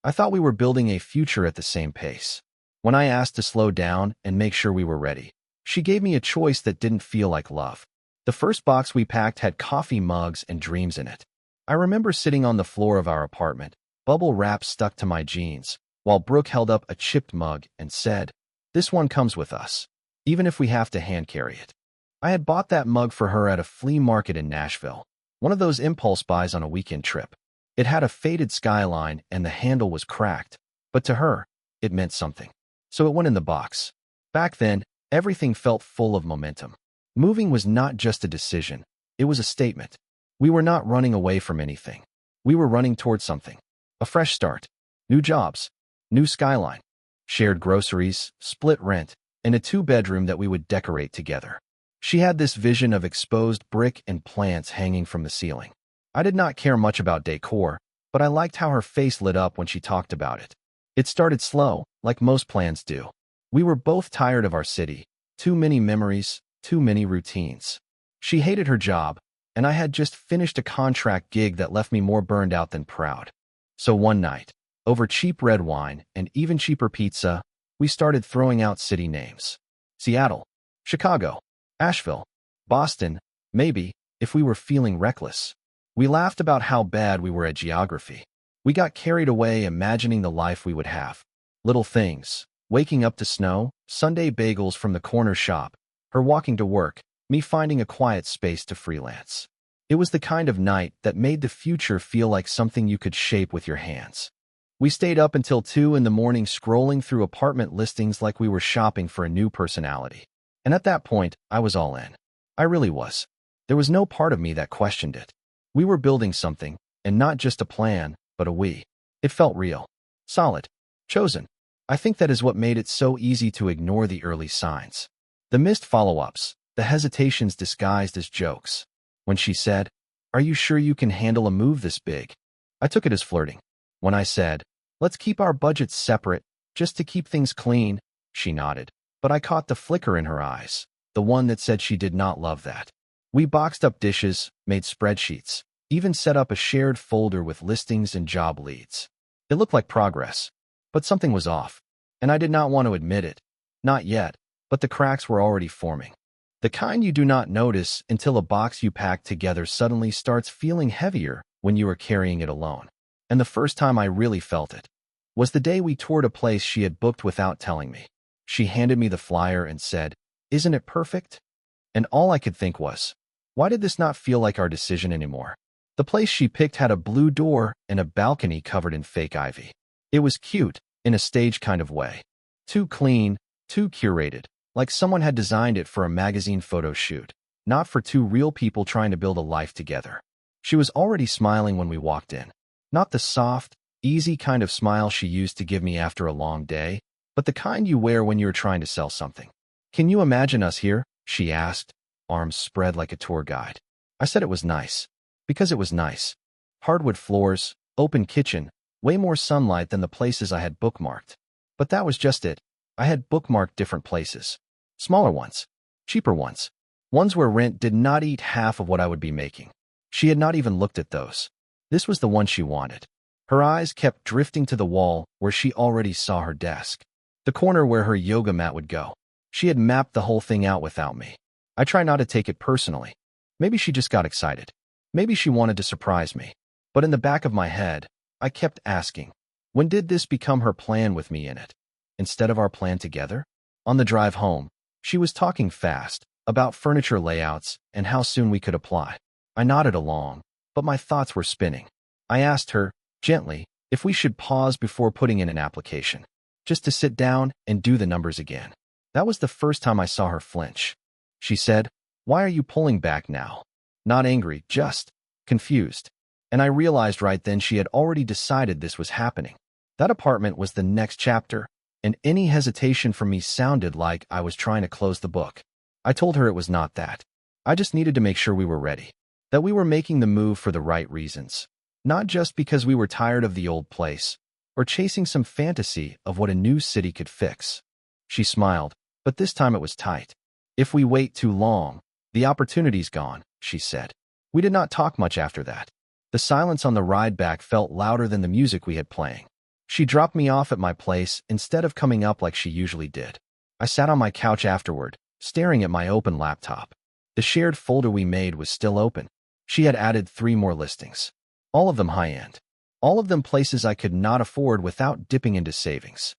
I thought we were building a future at the same pace. When I asked to slow down and make sure we were ready, she gave me a choice that didn't feel like love. The first box we packed had coffee mugs and dreams in it. I remember sitting on the floor of our apartment, bubble wrap stuck to my jeans, while Brooke held up a chipped mug and said, "This one comes with us, even if we have to hand carry it." I had bought that mug for her at a flea market in Nashville, one of those impulse buys on a weekend trip. It had a faded skyline and the handle was cracked, but to her, it meant something. So it went in the box. Back then, everything felt full of momentum. Moving was not just a decision, it was a statement. We were not running away from anything. We were running towards something. A fresh start, new jobs, new skyline, shared groceries, split rent, and a two-bedroom that we would decorate together. She had this vision of exposed brick and plants hanging from the ceiling. I did not care much about decor, but I liked how her face lit up when she talked about it. It started slow, like most plans do. We were both tired of our city. Too many memories, too many routines. She hated her job, and I had just finished a contract gig that left me more burned out than proud. So one night, over cheap red wine and even cheaper pizza, we started throwing out city names. Seattle, Chicago, Asheville, Boston, maybe, if we were feeling reckless. We laughed about how bad we were at geography. We got carried away imagining the life we would have. Little things, waking up to snow, Sunday bagels from the corner shop, her walking to work, me finding a quiet space to freelance. It was the kind of night that made the future feel like something you could shape with your hands. We stayed up until 2 in the morning scrolling through apartment listings like we were shopping for a new personality. And at that point, I was all in. I really was. There was no part of me that questioned it. We were building something, and not just a plan, but a we. It felt real, solid, chosen. I think that is what made it so easy to ignore the early signs. The missed follow-ups, the hesitations disguised as jokes. When she said, "Are you sure you can handle a move this big?" I took it as flirting. When I said, "Let's keep our budgets separate, just to keep things clean," she nodded. But I caught the flicker in her eyes, the one that said she did not love that. We boxed up dishes, made spreadsheets, even set up a shared folder with listings and job leads. It looked like progress, but something was off, and I did not want to admit it. Not yet, but the cracks were already forming. The kind you do not notice until a box you pack together suddenly starts feeling heavier when you are carrying it alone. And the first time I really felt it was the day we toured a place she had booked without telling me. She handed me the flyer and said, "Isn't it perfect?" And all I could think was, why did this not feel like our decision anymore? The place she picked had a blue door and a balcony covered in fake ivy. It was cute, in a stage kind of way. Too clean, too curated, like someone had designed it for a magazine photo shoot, not for two real people trying to build a life together. She was already smiling when we walked in. Not the soft, easy kind of smile she used to give me after a long day, but the kind you wear when you're trying to sell something. "Can you imagine us here?" she asked, arms spread like a tour guide. I said it was nice. Because it was nice. Hardwood floors, open kitchen, way more sunlight than the places I had bookmarked. But that was just it. I had bookmarked different places. Smaller ones. Cheaper ones. Ones where rent did not eat half of what I would be making. She had not even looked at those. This was the one she wanted. Her eyes kept drifting to the wall where she already saw her desk. The corner where her yoga mat would go. She had mapped the whole thing out without me. I try not to take it personally. Maybe she just got excited. Maybe she wanted to surprise me. But in the back of my head, I kept asking, when did this become her plan with me in it, instead of our plan together? On the drive home, she was talking fast about furniture layouts and how soon we could apply. I nodded along, but my thoughts were spinning. I asked her, gently, if we should pause before putting in an application, just to sit down and do the numbers again. That was the first time I saw her flinch. She said, "Why are you pulling back now?" Not angry, just confused. And I realized right then she had already decided this was happening. That apartment was the next chapter, and any hesitation from me sounded like I was trying to close the book. I told her it was not that. I just needed to make sure we were ready, that we were making the move for the right reasons, not just because we were tired of the old place or chasing some fantasy of what a new city could fix. She smiled, but this time it was tight. "If we wait too long, the opportunity's gone," she said. We did not talk much after that. The silence on the ride back felt louder than the music we had playing. She dropped me off at my place instead of coming up like she usually did. I sat on my couch afterward, staring at my open laptop. The shared folder we made was still open. She had added 3 more listings. All of them high-end. All of them places I could not afford without dipping into savings.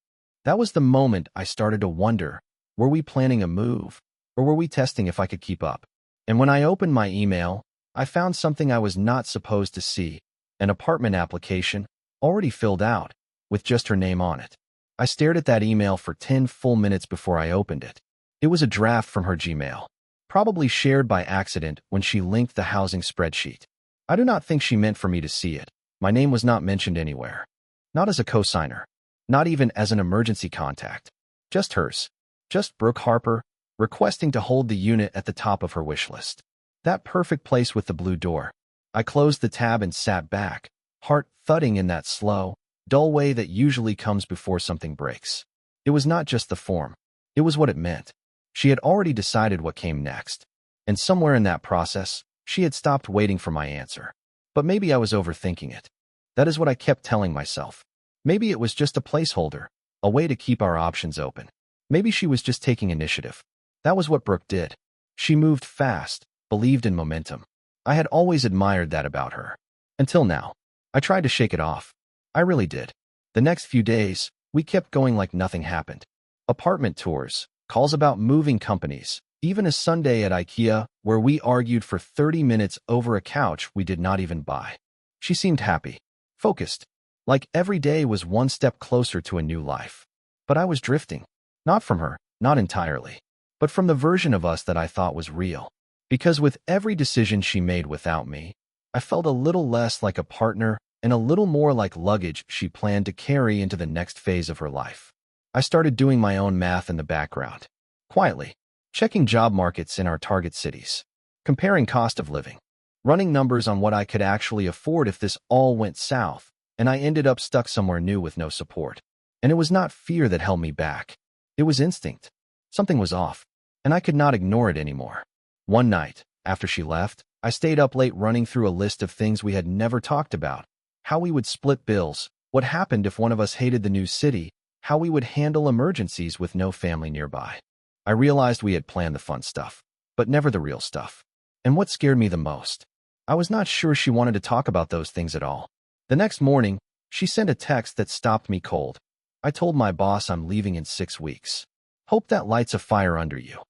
That was the moment I started to wonder, were we planning a move, or were we testing if I could keep up? And when I opened my email, I found something I was not supposed to see, an apartment application, already filled out, with just her name on it. I stared at that email for 10 full minutes before I opened it. It was a draft from her Gmail, probably shared by accident when she linked the housing spreadsheet. I do not think she meant for me to see it. My name was not mentioned anywhere. Not as a co-signer. Not even as an emergency contact. Just hers. Just Brooke Harper, requesting to hold the unit at the top of her wish list. That perfect place with the blue door. I closed the tab and sat back, heart thudding in that slow, dull way that usually comes before something breaks. It was not just the form. It was what it meant. She had already decided what came next. And somewhere in that process, she had stopped waiting for my answer. But maybe I was overthinking it. That is what I kept telling myself. Maybe it was just a placeholder, a way to keep our options open. Maybe she was just taking initiative. That was what Brooke did. She moved fast, believed in momentum. I had always admired that about her. Until now. I tried to shake it off. I really did. The next few days, we kept going like nothing happened. Apartment tours, calls about moving companies, even a Sunday at IKEA where we argued for 30 minutes over a couch we did not even buy. She seemed happy, focused, like every day was one step closer to a new life. But I was drifting. Not from her, not entirely, but from the version of us that I thought was real. Because with every decision she made without me, I felt a little less like a partner and a little more like luggage she planned to carry into the next phase of her life. I started doing my own math in the background, quietly, checking job markets in our target cities, comparing cost of living, running numbers on what I could actually afford if this all went south, and I ended up stuck somewhere new with no support. And it was not fear that held me back. It was instinct. Something was off, and I could not ignore it anymore. One night, after she left, I stayed up late running through a list of things we had never talked about. How we would split bills, what happened if one of us hated the new city, how we would handle emergencies with no family nearby. I realized we had planned the fun stuff, but never the real stuff. And what scared me the most? I was not sure she wanted to talk about those things at all. The next morning, she sent a text that stopped me cold. I told my boss I'm leaving in 6 weeks. Hope that lights a fire under you.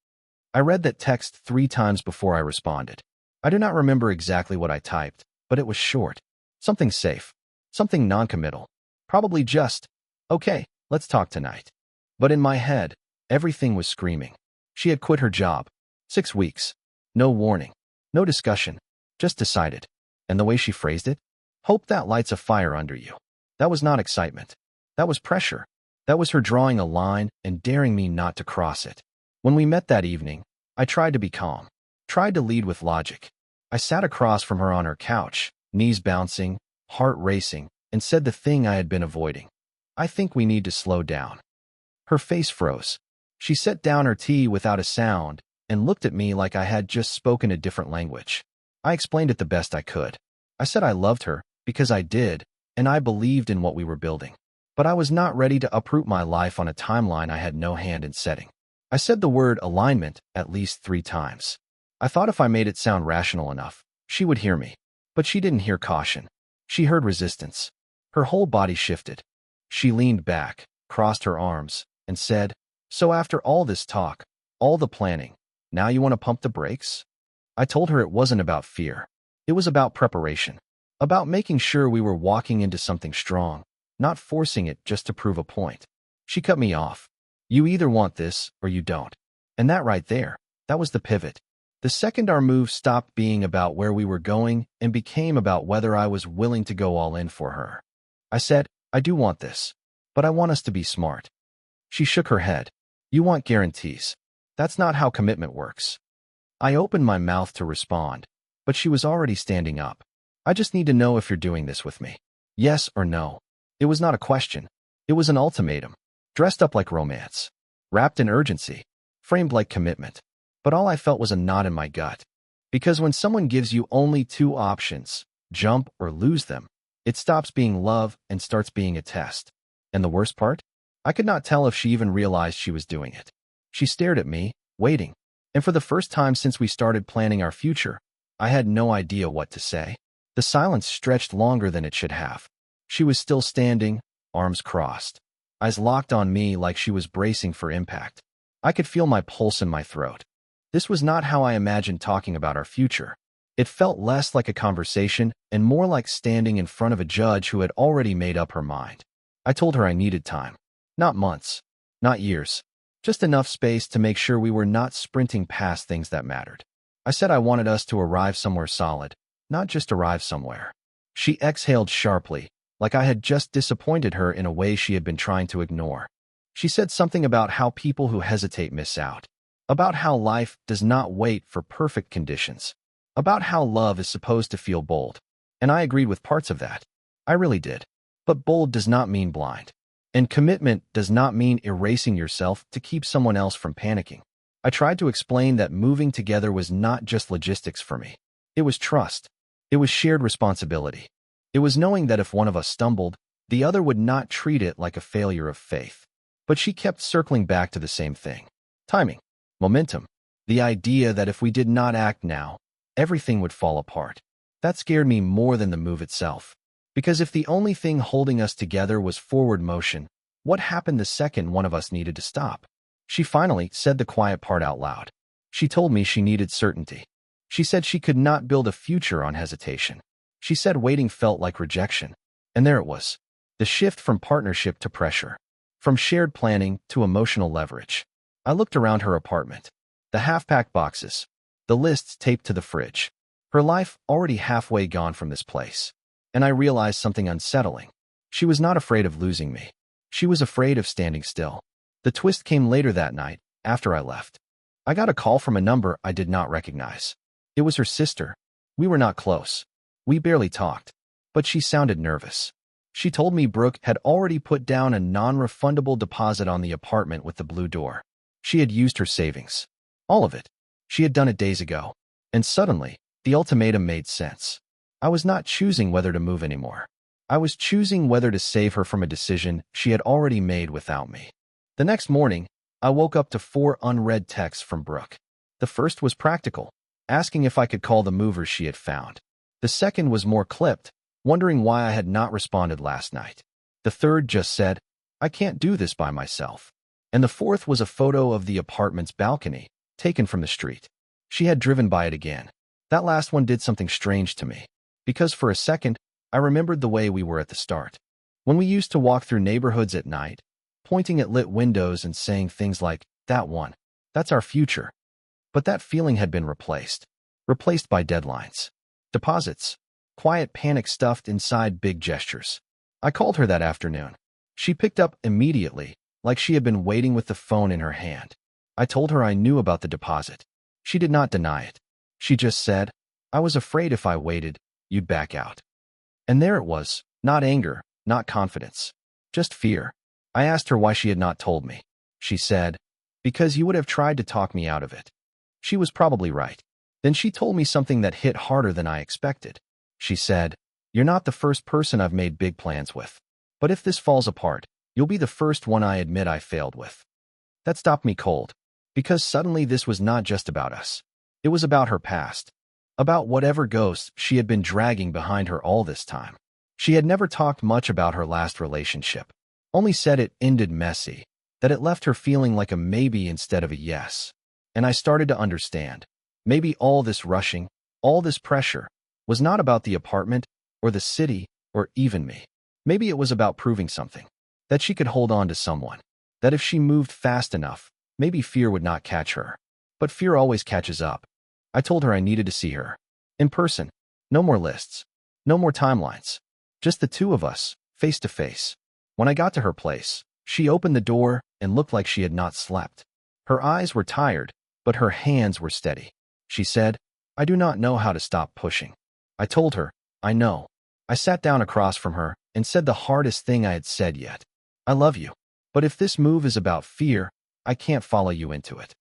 I read that text 3 times before I responded. I do not remember exactly what I typed, but it was short. Something safe. Something non-committal. Probably just, okay, let's talk tonight. But in my head, everything was screaming. She had quit her job. 6 weeks. No warning. No discussion. Just decided. And the way she phrased it? Hope that lights a fire under you. That was not excitement. That was pressure. That was her drawing a line and daring me not to cross it. When we met that evening, I tried to be calm. Tried to lead with logic. I sat across from her on her couch, knees bouncing, heart racing, and said the thing I had been avoiding. I think we need to slow down. Her face froze. She set down her tea without a sound and looked at me like I had just spoken a different language. I explained it the best I could. I said I loved her, because I did, and I believed in what we were building. But I was not ready to uproot my life on a timeline I had no hand in setting. I said the word alignment at least 3 times. I thought if I made it sound rational enough, she would hear me. But she didn't hear caution. She heard resistance. Her whole body shifted. She leaned back, crossed her arms, and said, "So after all this talk, all the planning, now you want to pump the brakes?" I told her it wasn't about fear. It was about preparation. About making sure we were walking into something strong, not forcing it just to prove a point. She cut me off. You either want this or you don't. And that right there, that was the pivot. The second our move stopped being about where we were going and became about whether I was willing to go all in for her. I said, I do want this, but I want us to be smart. She shook her head. You want guarantees. That's not how commitment works. I opened my mouth to respond, but she was already standing up. I just need to know if you're doing this with me. Yes or no. It was not a question. It was an ultimatum. Dressed up like romance. Wrapped in urgency. Framed like commitment. But all I felt was a knot in my gut. Because when someone gives you only 2 options, jump or lose them, it stops being love and starts being a test. And the worst part? I could not tell if she even realized she was doing it. She stared at me, waiting. And for the first time since we started planning our future, I had no idea what to say. The silence stretched longer than it should have. She was still standing, arms crossed, eyes locked on me like she was bracing for impact. I could feel my pulse in my throat. This was not how I imagined talking about our future. It felt less like a conversation and more like standing in front of a judge who had already made up her mind. I told her I needed time. Not months, not years. Just enough space to make sure we were not sprinting past things that mattered. I said I wanted us to arrive somewhere solid, not just arrive somewhere. She exhaled sharply, like I had just disappointed her in a way she had been trying to ignore. She said something about how people who hesitate miss out, about how life does not wait for perfect conditions, about how love is supposed to feel bold. And I agreed with parts of that. I really did. But bold does not mean blind. And commitment does not mean erasing yourself to keep someone else from panicking. I tried to explain that moving together was not just logistics for me. It was trust. It was shared responsibility. It was knowing that if one of us stumbled, the other would not treat it like a failure of faith. But she kept circling back to the same thing. Timing. Momentum. The idea that if we did not act now, everything would fall apart. That scared me more than the move itself. Because if the only thing holding us together was forward motion, what happened the second one of us needed to stop? She finally said the quiet part out loud. She told me she needed certainty. She said she could not build a future on hesitation. She said waiting felt like rejection. And there it was. The shift from partnership to pressure. From shared planning to emotional leverage. I looked around her apartment. The half-packed boxes. The lists taped to the fridge. Her life already halfway gone from this place. And I realized something unsettling. She was not afraid of losing me. She was afraid of standing still. The twist came later that night, after I left. I got a call from a number I did not recognize. It was her sister. We were not close. We barely talked. But she sounded nervous. She told me Brooke had already put down a non-refundable deposit on the apartment with the blue door. She had used her savings. All of it. She had done it days ago. And suddenly, the ultimatum made sense. I was not choosing whether to move anymore. I was choosing whether to save her from a decision she had already made without me. The next morning, I woke up to 4 unread texts from Brooke. The first was practical, asking if I could call the movers she had found. The second was more clipped, wondering why I had not responded last night. The third just said, I can't do this by myself. And the fourth was a photo of the apartment's balcony, taken from the street. She had driven by it again. That last one did something strange to me. Because for a second, I remembered the way we were at the start. When we used to walk through neighborhoods at night, pointing at lit windows and saying things like, that one, that's our future. But that feeling had been replaced. Replaced by deadlines. Deposits. Quiet panic stuffed inside big gestures. I called her that afternoon. She picked up immediately, like she had been waiting with the phone in her hand. I told her I knew about the deposit. She did not deny it. She just said, I was afraid if I waited, you'd back out. And there it was, not anger, not confidence, just fear. I asked her why she had not told me. She said, because you would have tried to talk me out of it. She was probably right. Then she told me something that hit harder than I expected. She said, you're not the first person I've made big plans with. But if this falls apart, you'll be the first one I admit I failed with. That stopped me cold. Because suddenly this was not just about us. It was about her past. About whatever ghosts she had been dragging behind her all this time. She had never talked much about her last relationship. Only said it ended messy, that it left her feeling like a maybe instead of a yes. And I started to understand. Maybe all this rushing, all this pressure, was not about the apartment, or the city, or even me. Maybe it was about proving something. That she could hold on to someone. That if she moved fast enough, maybe fear would not catch her. But fear always catches up. I told her I needed to see her. In person. No more lists. No more timelines. Just the two of us, face to face. When I got to her place, she opened the door and looked like she had not slept. Her eyes were tired, but her hands were steady. She said, I do not know how to stop pushing. I told her, I know. I sat down across from her and said the hardest thing I had said yet. I love you. But if this move is about fear, I can't follow you into it.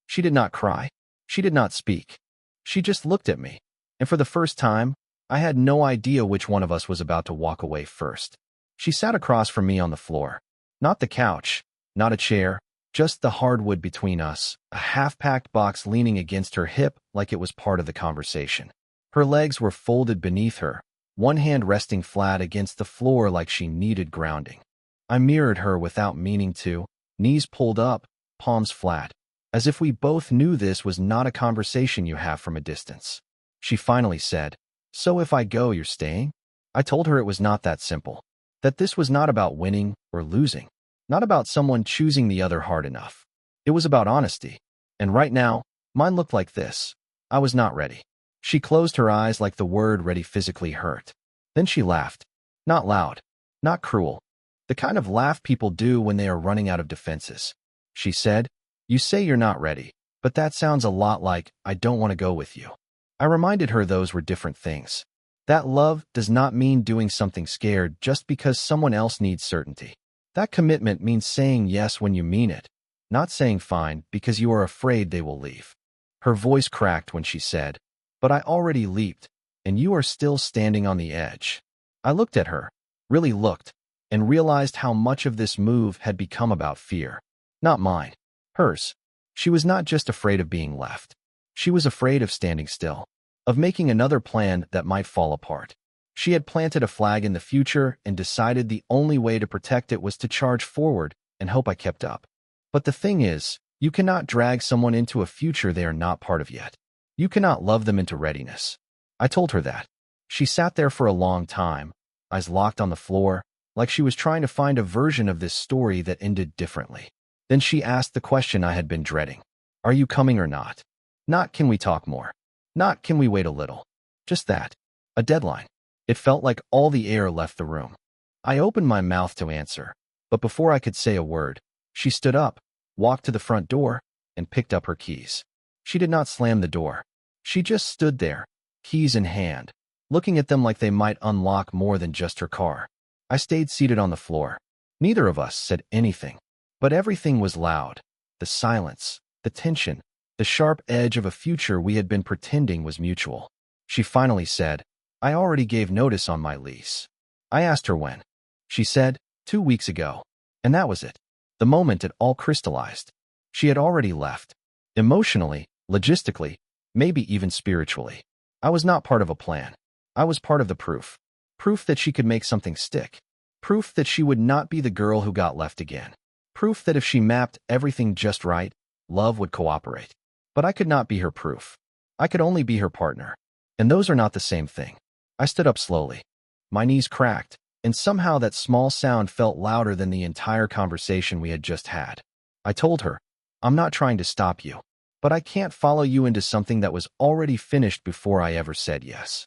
She did not cry. She did not speak. She just looked at me. And for the first time, I had no idea which one of us was about to walk away first. She sat across from me on the floor. Not the couch, not a chair, just the hardwood between us, a half-packed box leaning against her hip like it was part of the conversation. Her legs were folded beneath her, one hand resting flat against the floor like she needed grounding. I mirrored her without meaning to, knees pulled up, palms flat, as if we both knew this was not a conversation you have from a distance. She finally said, "So if I go, you're staying?" I told her it was not that simple, that this was not about winning or losing, not about someone choosing the other hard enough. It was about honesty. And right now, mine looked like this. I was not ready. She closed her eyes like the word ready physically hurt. Then she laughed. Not loud, not cruel. The kind of laugh people do when they are running out of defenses. She said, "You say you're not ready, but that sounds a lot like, I don't want to go with you." I reminded her those were different things. That love does not mean doing something scared just because someone else needs certainty. That commitment means saying yes when you mean it, not saying fine because you are afraid they will leave. Her voice cracked when she said, "But I already leaped, and you are still standing on the edge." I looked at her, really looked, and realized how much of this move had become about fear. Not mine, hers. She was not just afraid of being left. She was afraid of standing still, of making another plan that might fall apart. She had planted a flag in the future and decided the only way to protect it was to charge forward and hope I kept up. But the thing is, you cannot drag someone into a future they are not part of yet. You cannot love them into readiness. I told her that. She sat there for a long time, eyes locked on the floor, like she was trying to find a version of this story that ended differently. Then she asked the question I had been dreading. "Are you coming or not?" Not "can we talk more?" Not "can we wait a little?" Just that. A deadline. It felt like all the air left the room. I opened my mouth to answer, but before I could say a word, she stood up, walked to the front door, and picked up her keys. She did not slam the door. She just stood there, keys in hand, looking at them like they might unlock more than just her car. I stayed seated on the floor. Neither of us said anything, but everything was loud. The silence, the tension, the sharp edge of a future we had been pretending was mutual. She finally said, "I already gave notice on my lease." I asked her when. She said, 2 weeks ago. And that was it. The moment it all crystallized. She had already left. Emotionally, logistically, maybe even spiritually. I was not part of a plan. I was part of the proof. Proof that she could make something stick. Proof that she would not be the girl who got left again. Proof that if she mapped everything just right, love would cooperate. But I could not be her proof. I could only be her partner. And those are not the same thing. I stood up slowly. My knees cracked, and somehow that small sound felt louder than the entire conversation we had just had. I told her, "I'm not trying to stop you, but I can't follow you into something that was already finished before I ever said yes."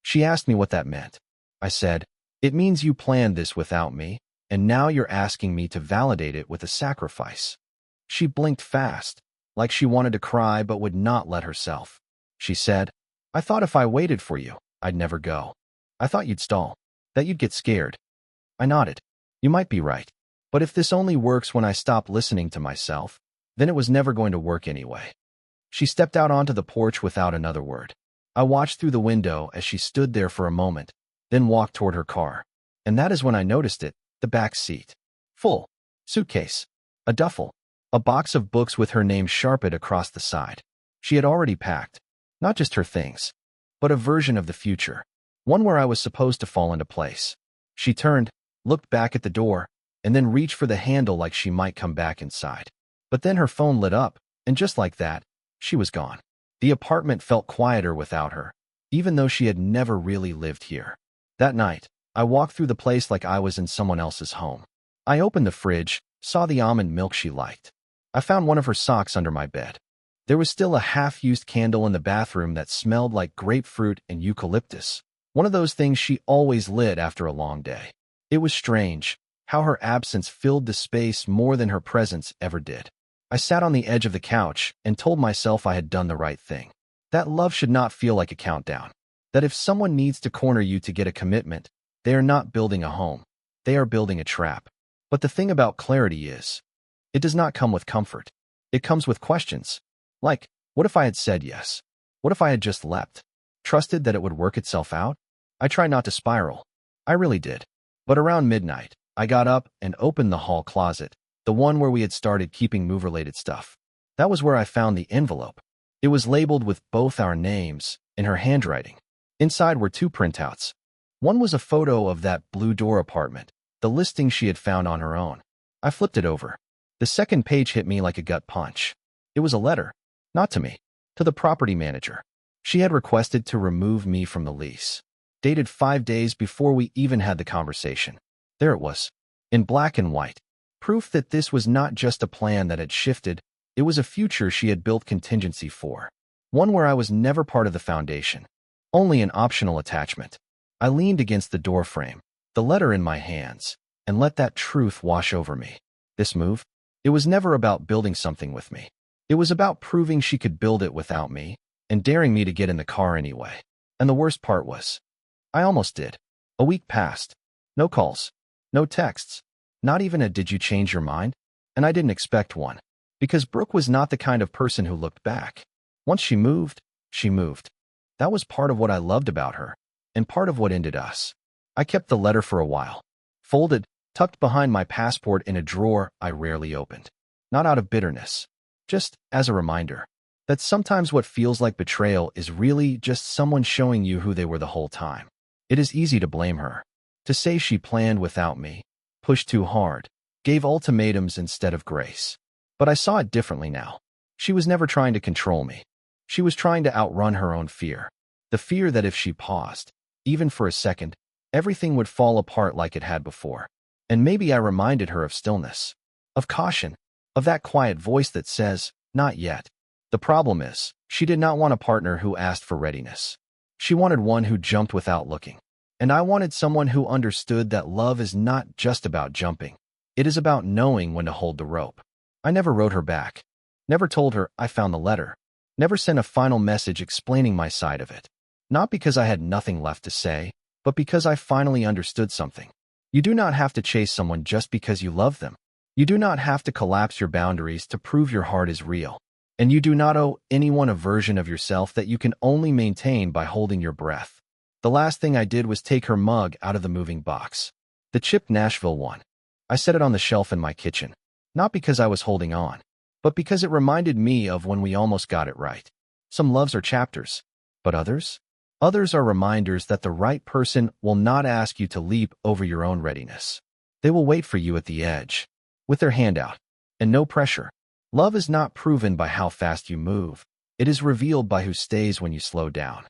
She asked me what that meant. I said, "It means you planned this without me, and now you're asking me to validate it with a sacrifice." She blinked fast, like she wanted to cry but would not let herself. She said, "I thought if I waited for you, I'd never go. I thought you'd stall, that you'd get scared." I nodded. "You might be right. But if this only works when I stop listening to myself, then it was never going to work anyway." She stepped out onto the porch without another word. I watched through the window as she stood there for a moment, then walked toward her car. And that is when I noticed it, the back seat. Full. Suitcase. A duffel. A box of books with her name sharpened across the side. She had already packed. Not just her things, but a version of the future. One where I was supposed to fall into place. She turned, looked back at the door, and then reached for the handle like she might come back inside. But then her phone lit up, and just like that, she was gone. The apartment felt quieter without her, even though she had never really lived here. That night, I walked through the place like I was in someone else's home. I opened the fridge, saw the almond milk she liked. I found one of her socks under my bed. There was still a half-used candle in the bathroom that smelled like grapefruit and eucalyptus, one of those things she always lit after a long day. It was strange, how her absence filled the space more than her presence ever did. I sat on the edge of the couch and told myself I had done the right thing. That love should not feel like a countdown. That if someone needs to corner you to get a commitment, they are not building a home. They are building a trap. But the thing about clarity is, it does not come with comfort. It comes with questions. Like, what if I had said yes? What if I had just leapt? Trusted that it would work itself out? I tried not to spiral. I really did. But around midnight, I got up and opened the hall closet, the one where we had started keeping move-related stuff. That was where I found the envelope. It was labeled with both our names in her handwriting. Inside were two printouts. One was a photo of that Blue Door apartment, the listing she had found on her own. I flipped it over. The second page hit me like a gut punch. It was a letter, not to me, to the property manager. She had requested to remove me from the lease, dated 5 days before we even had the conversation. There it was, in black and white, proof that this was not just a plan that had shifted, it was a future she had built contingency for, one where I was never part of the foundation, only an optional attachment. I leaned against the doorframe, the letter in my hands, and let that truth wash over me. This move? It was never about building something with me. It was about proving she could build it without me, and daring me to get in the car anyway. And the worst part was, I almost did. A week passed. No calls. No texts. Not even a "did you change your mind?" And I didn't expect one. Because Brooke was not the kind of person who looked back. Once she moved, she moved. That was part of what I loved about her, and part of what ended us. I kept the letter for a while, folded, tucked behind my passport in a drawer I rarely opened. Not out of bitterness, just as a reminder that sometimes what feels like betrayal is really just someone showing you who they were the whole time. It is easy to blame her, to say she planned without me, pushed too hard, gave ultimatums instead of grace. But I saw it differently now. She was never trying to control me. She was trying to outrun her own fear. The fear that if she paused, even for a second, everything would fall apart like it had before. And maybe I reminded her of stillness, of caution, of that quiet voice that says, not yet. The problem is, she did not want a partner who asked for readiness. She wanted one who jumped without looking. And I wanted someone who understood that love is not just about jumping. It is about knowing when to hold the rope. I never wrote her back. Never told her I found the letter. Never sent a final message explaining my side of it. Not because I had nothing left to say, but because I finally understood something. You do not have to chase someone just because you love them. You do not have to collapse your boundaries to prove your heart is real. And you do not owe anyone a version of yourself that you can only maintain by holding your breath. The last thing I did was take her mug out of the moving box. The chipped Nashville one. I set it on the shelf in my kitchen. Not because I was holding on, but because it reminded me of when we almost got it right. Some loves are chapters, but others? Others are reminders that the right person will not ask you to leap over your own readiness. They will wait for you at the edge, with their hand out, and no pressure. Love is not proven by how fast you move. It is revealed by who stays when you slow down.